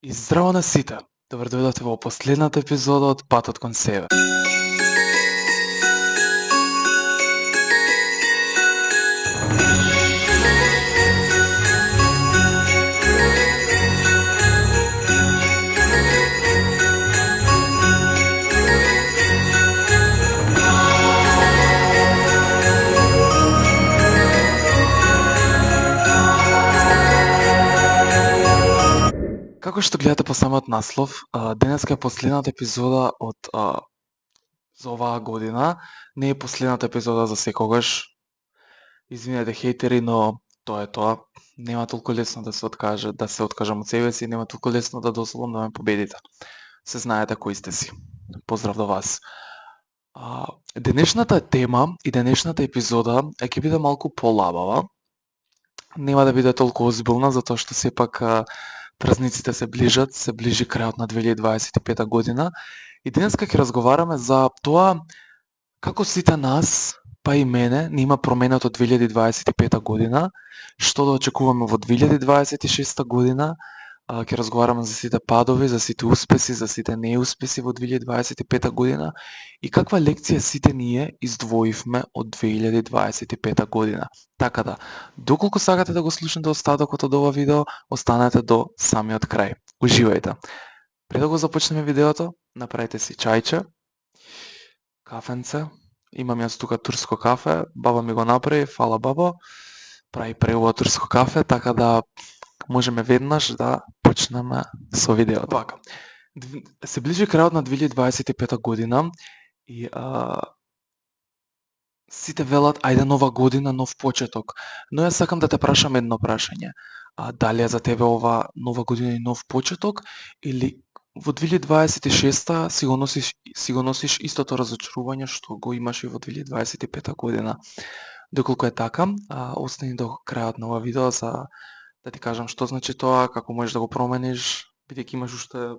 И здраво на сите! Добро дојдовте во последната епизода од Патот кон себе. Како што гледате по самиот наслов, денеска е последната епизода за оваа година. Не е последната епизода за секогаш. Извинете хейтери, но тоа е тоа. Нема толку лесно да се откажам од себе си, нема толку лесно да дозволам да ме победите. Се знаете кои сте си. Поздрав до вас. Денешната тема и денешната епизода ќе биде малку полабава. Нема да биде толку озбилна, затоа што сепак празниците се ближи крајот на 2025 година и денеска ќе разговараме за тоа како сите нас, па и мене, не има променето од 2025 година, што да очекуваме во 2026 година, ќе разговараме за сите падови, за сите успеси, за сите неуспеси во 2025 година и каква лекција сите ние издвоивме од 2025 година. Така да, доколку сакате да го слушнете остатокот од ова видео, останете до самиот крај. Уживајте. Пред да го започнеме видеото, направете си чајче, кафенце. Имам јас тука турско кафе, баба ми го направи, фала бабо. Прави преубаво турско кафе, така да можеме веднаш да почнеме со видеото. Вака, се ближи крајот на 2025 година и сите велат, ајде нова година, нов почеток. Но јас сакам да те прашам едно прашање. Дали е за тебе ова нова година и нов почеток, или во 2026 си го носиш истото разочарување што го имаш и во 2025 година? Доколку е така, остани до крајот на ова видео за да ти кажам што значи тоа, како можеш да го промениш, бидејќи имаш уште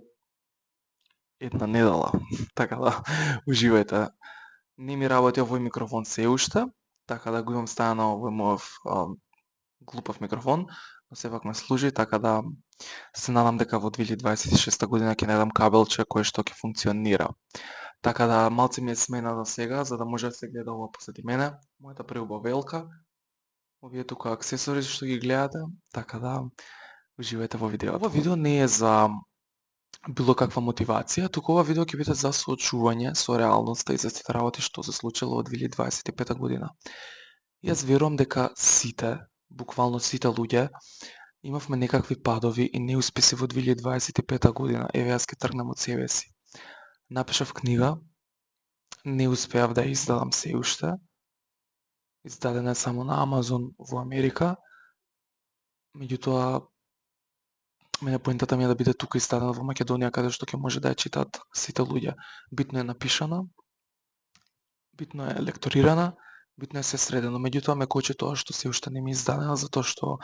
една недела. Така да, уживајте. Не ми работи овој микрофон се уште, така да го имам ставено овој мојов глупав микрофон, но сепак ме служи, така да се надам дека во 2026 година ќе најдам кабелче кое што ќе функционира. Така да малце ми е смена за сега, за да може да се гледа ова позади мене, мојата преубавелка, овие тука аксесори што ги гледате, така да уживајте во видеото. Ова видео не е за било каква мотивација, туку ова видео ќе биде за соочување со реалноста и за сите работи што се случило во 2025 година. Јас верувам дека сите, буквално сите луѓе, имавме некакви падови и неуспеси во 2025 година. Еве јас ќе тргнам од себе си. Напишав книга, не успеав да ја издадам се уште. Издадена е само на Амазон во Америка. Меѓутоа, мене поентата ми е да биде тука издадена во Македонија, каде што ќе може да ја читаат сите луѓе. Битно е напишана, битно е лекторирана, битно е се средено. Меѓутоа ме кочи тоа што се уште не ми е издадена, затоа што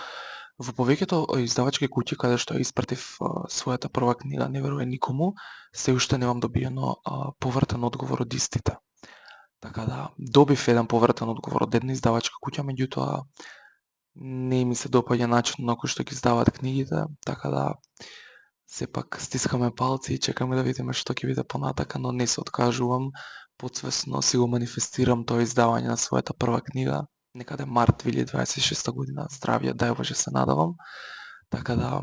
во повеќето издавачки куќи каде што ја испратив својата прва книга, не верувај никому, се уште немам добиено повртен одговор од истите. Така да, добив еден повртен одговор од една издавачка куќа, меѓутоа не ми се допаѓа начинот на кој што ги издаваат книгите, така да сепак стискаме палци и чекаме да видиме што ќе биде понатака, но не се откажувам, потсвесно си го манифестирам тоа издавање на својата прва книга, некаде март 2026 година, здравје, дај Боже се надавам, така да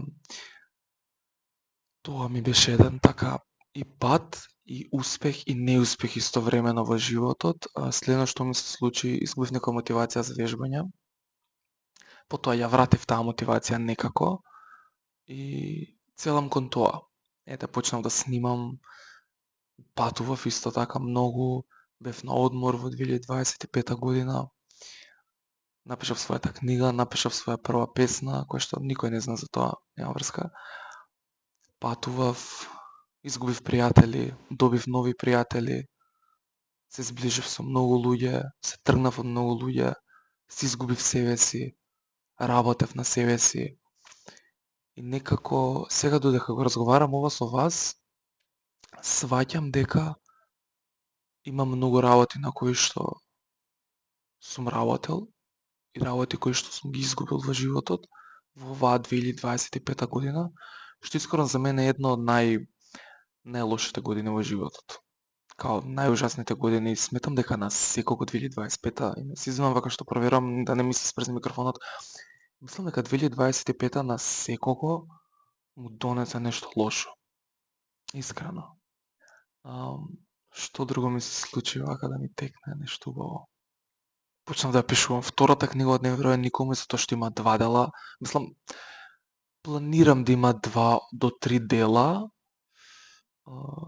тоа ми беше еден така и пат, и успех и неуспех истовремено во животот. Следно што ми се случи, изгубив некоја мотивација за вежбање, потоа ја вратив таа мотивација некако и целам кон тоа. Ете, почнав да снимам, патував исто така многу, бев на одмор во 2025 година, напишав својата книга, напишав своја прва песна, која што никој не зна за тоа, нема врска. Патував, изгубив пријатели, добив нови пријатели, се зближив со многу луѓе, се тргнав од многу луѓе, се изгубив себе си, работев на себе си. И некако, сега додека го разговарам ова со вас, сваќам дека има многу работи на кои што сум работел и работи кои што сум ги изгубил во животот во оваа 2025 година, што искрено за мене е едно од најлошите години во животот. Као најужасните години, сметам дека на секого 2025-та, и се извинувам вака што проверам да не ми се спрезни микрофонот, мислам дека 2025-та на секого му донесе нешто лошо. Искрено. Што друго ми се случи вака да ми текне нешто убаво? Почнав да ја пишувам втората книга од Невероен никому, затоа што има 2 дела. Мислам, планирам да има 2 до 3 дела.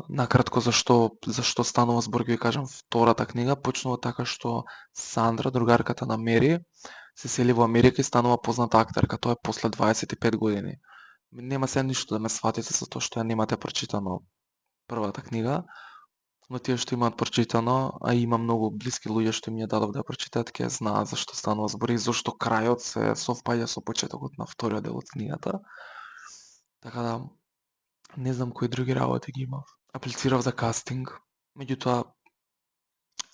Накратко зашто станува збор, ќе ви кажам, втората книга почнува така што Сандра, другарката на Мери, се сели во Америка и станува позната актерка. Тоа е после 25 години. Нема се ништо да ме сватите за тоа што ја немате прочитано првата книга, но тие што имаат прочитано, а има многу блиски луѓе што ми ја дадов да ја прочитаат, ќе знаат за што станува збор и зашто крајот се совпаѓа со почетокот на вториот дел од книгата. Така да, не знам кои други работи ги имав. Аплицирав за кастинг, меѓутоа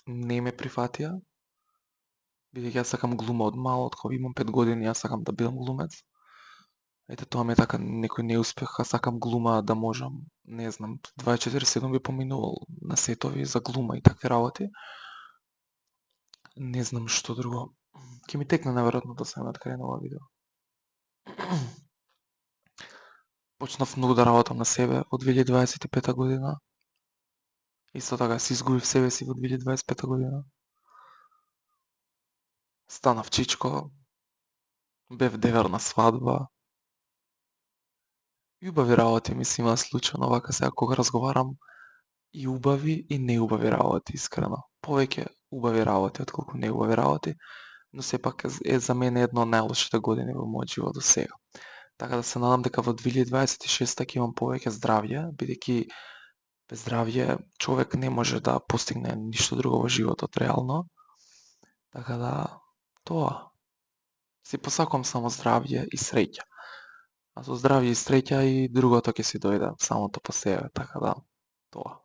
не ме прифатија, бидејќи јас сакам глума од мало, од кога имам 5 години, јас сакам да бидам глумец. Ете, тоа ми е така некој неуспех, а сакам глума да можам, не знам, 24/7 би поминувал на сетови за глума и такви работи. Не знам што друго. Ќе ми текне наверојатно да се крај на ова видео. Почнав многу да работам на себе во 2025 година. Исто така се изгубив себе си во 2025 година. Станав чичко. Бев девер на свадба. И убави работи ми се има случајно вака сега кога разговарам, и убави и неубави работи, искрено. Повеќе убави работи отколку неубави работи, но сепак е за мене едно од најлошите години во мојот живот до сега. Така да се надам дека во 2026 ќе имам повеќе здравје, бидејќи без здравје човек не може да постигне ништо друго во животот реално. Така да, тоа. Си посакувам само здравје и среќа. А со здравје и среќа и другото ќе си дојде самото по себе, така да, тоа.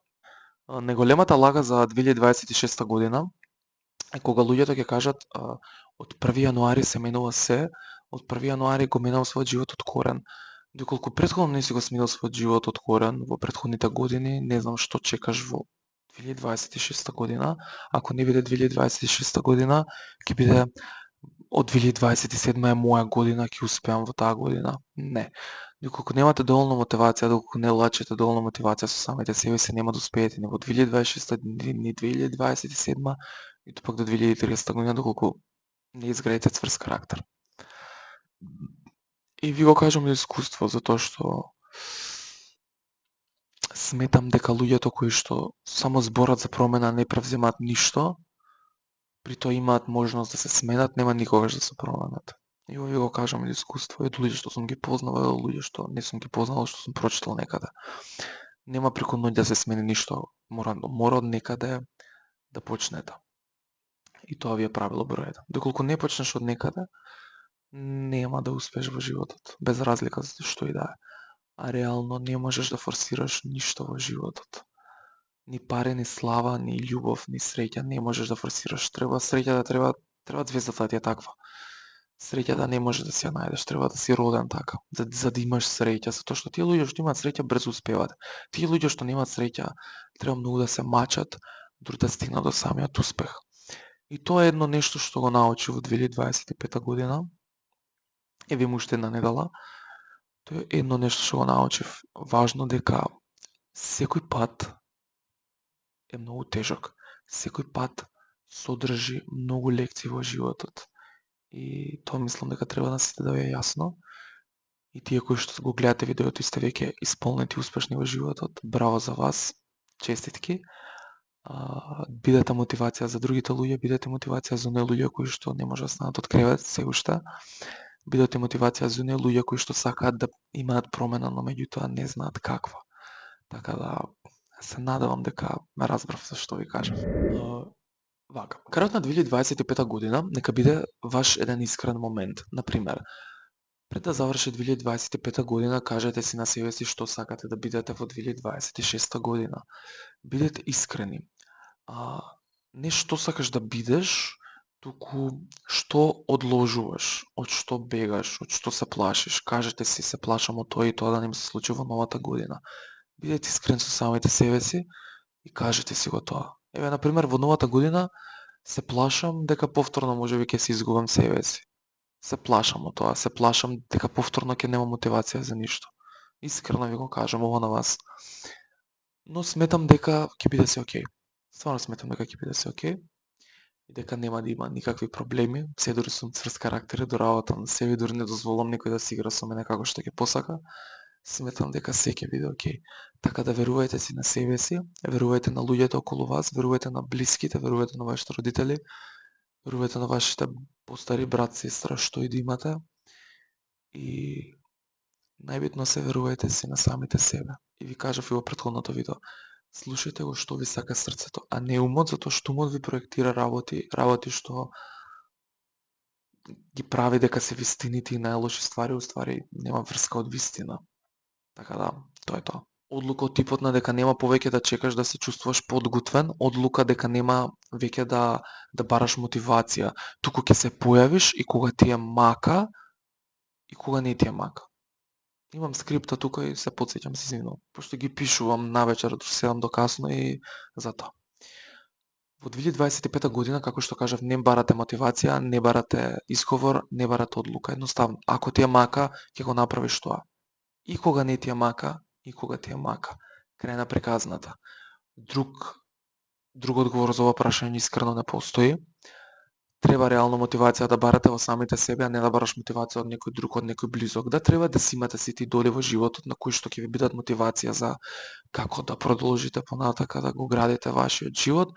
Неголемата лага за 2026 година е кога луѓето ќе кажат од 1 јануари се менува се, од 1 јануари го менам својот живот од корен. Доколку претходно не си го сменил својот живот од корен во претходните години, не знам што чекаш во 2026 година. Ако не биде 2026 година, ќе биде од 2027 е моја година, ќе успеам во таа година. Не. Доколку немате доволно мотивација, доколку не лачите доволно мотивација со самите себе си, нема да успеете ни во 2026, ни 2027, и пак до 2030 година, доколку не изградите цврст карактер. И ви го кажам од искуство, затоа што сметам дека луѓето кои што само зборат за промена не превземаат ништо, при тоа имаат можност да се сменат, нема никогаш да се променат. И ви го кажам од искуство, и од луѓе што сум ги познавал, и од луѓе што не сум ги познавал, што сум прочитал некаде. Нема преку ноќ да се смени ништо, мора од некаде да почнете. И тоа ви е правило број 1. Доколку не почнеш од некаде, нема да успееш во животот, без разлика за што и да е. А реално не можеш да форсираш ништо во животот. Ни пари, ни слава, ни љубов, ни среќа не можеш да форсираш. Треба среќа да треба звездата да ти е таква. Среќа да не можеш да си ја најдеш, треба да си роден така, за да имаш среќа, затоа што тие луѓе што имаат среќа брзо успеваат. Тие луѓе што немаат среќа треба многу да се мачат дури да стигнат до самиот успех. И тоа е едно нешто што го научи во 2025 година. Еве му уште една недела. Тоа е едно нешто што го научив. Важно дека секој пат е многу тежок. Секој пат содржи многу лекции во животот. И тоа мислам дека треба да сите да ви е јасно. И тие кои што го гледате видеото и сте веќе исполнети успешни во животот, браво за вас. Честитки. Бидете мотивација за другите луѓе, бидете мотивација за оние луѓе кои што не може да станат од кревет се уште. Бидете мотивација за оние луѓе кои што сакаат да имаат промена, но меѓутоа не знаат каква. Така да се надевам дека ме разбрав за што ви кажав. Вака, крајот на 2025 година нека биде ваш еден искрен момент. Например, пред да заврши 2025 година, кажете си на себе си што сакате да бидете во 2026 година. Бидете искрени. Не што сакаш да бидеш, туку што одложуваш, од што бегаш, од што се плашиш. Кажете си, се плашам од тоа и тоа да не ми се случи во новата година. Бидете искрен со самите себе си и кажете си го тоа. Еве, например, во новата година се плашам дека повторно можеби ќе се изгубам себе си. Се плашам од тоа, се плашам дека повторно ќе немам мотивација за ништо. Искрено ви го кажам ова на вас. Но сметам дека ќе биде се окей. Стварно сметам дека ќе биде се окей. И дека нема да има никакви проблеми. Се дури сум цврст карактер и до работа на себе, дури не дозволам никој да си игра со мене како што ќе посака. Сметам дека се ќе биде окей. Така да верувајте си на себе си, верувајте на луѓето околу вас, верувајте на блиските, верувајте на вашите родители, верувајте на вашите постари брат, сестра, што и да имате. И најбитно се верувајте си на самите себе. И ви кажав и во претходното видео, слушајте го што ви сака срцето, а не умот, затоа што умот ви проектира работи што ги прави дека се вистините и најлоши ствари, уствари нема врска од вистина. Така да, тоа е тоа. Одлука од типот на дека нема повеќе да чекаш да се чувствуваш подготвен, одлука дека нема веќе да бараш мотивација, туку ќе се појавиш и кога ти е мака и кога не ти е мака. Имам скрипта тука и се потсеќам, се извинувам, пошто ги пишувам навечер до 7 до касно и затоа. Во 2025 година, како што кажав, не барате мотивација, не барате изговор, не барате одлука. Едноставно, ако ти е мака, ќе го направиш тоа. И кога не ти е мака, и кога ти е мака. Крај на приказната. Друг одговор за ова прашање искрено не постои. Треба реално мотивација да барате во самите себе, а не да бараш мотивација од некој друг, од некој близок. Да треба да си имате сите идоли во животот на кои што ќе ви бидат мотивација за како да продолжите понатака да го градите вашиот живот,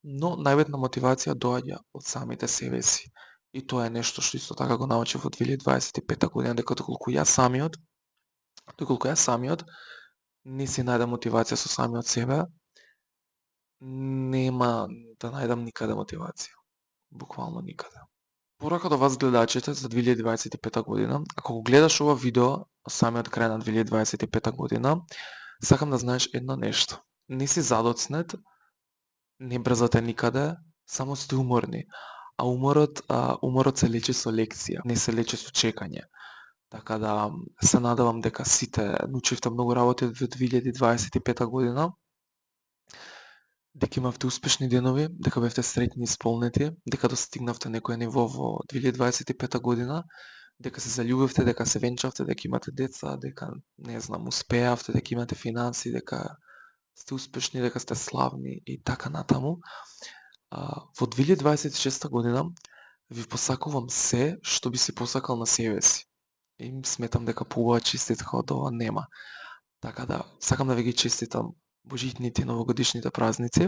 но најбитна мотивација доаѓа од самите себе си. И тоа е нешто што исто така го научив во 2025 година, дека доколку јас самиот не си најдам мотивација со самиот себе, нема да најдам никаде мотивација. Буквално никаде. Порака до вас гледачите за 2025 година, ако го гледаш ова видео самиот крај на 2025 година, сакам да знаеш едно нешто. Не си задоцнет, не брзате никаде, само сте уморни. А уморот се лечи со лекција, не се лечи со чекање. Така да се надевам дека сите научивте многу работи во 2025 година, дека имавте успешни денови, дека бевте среќни и исполнети, дека достигнавте некој ниво во 2025 година, дека се заљубивте, дека се венчавте, дека имате деца, дека, не знам, успеавте, дека имате финанси, дека сте успешни, дека сте славни и така натаму. Во 2026 година ви посакувам се што би си посакал на себе си. И сметам дека побава честитка од ова нема. Така да, сакам да ви ги честитам божитните и новогодишните празници.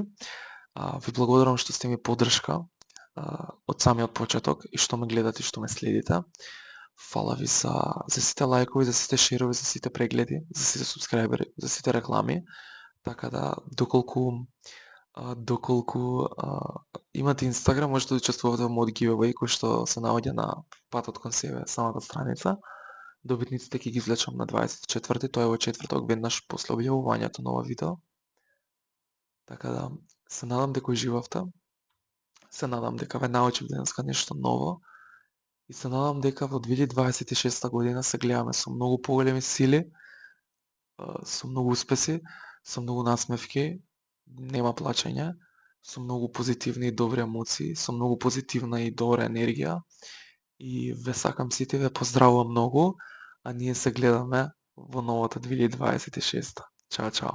Ви благодарам што сте ми поддршка од самиот почеток и што ме гледате и што ме следите. Фала ви за сите лајкови, за сите шерови, за сите прегледи, за сите субскрајбери, за сите реклами. Така да, доколку имате Инстаграм, можете да учествувате во мојот giveaway кој што се наоѓа на патот кон себе самата страница. Добитниците ќе ги извлечам на 24-ти, тоа е во четврток, веднаш после објавувањето на ова видео. Така да, се надам дека уживавте, се надам дека ве научив денеска нешто ново и се надам дека во 2026 година се гледаме со многу поголеми сили, со многу успеси, со многу насмевки, нема плачење, со многу позитивни и добри емоции, со многу позитивна и добра енергија. И ве сакам сите, ве поздравувам многу, а ние се гледаме во новата 2026. Чао, чао.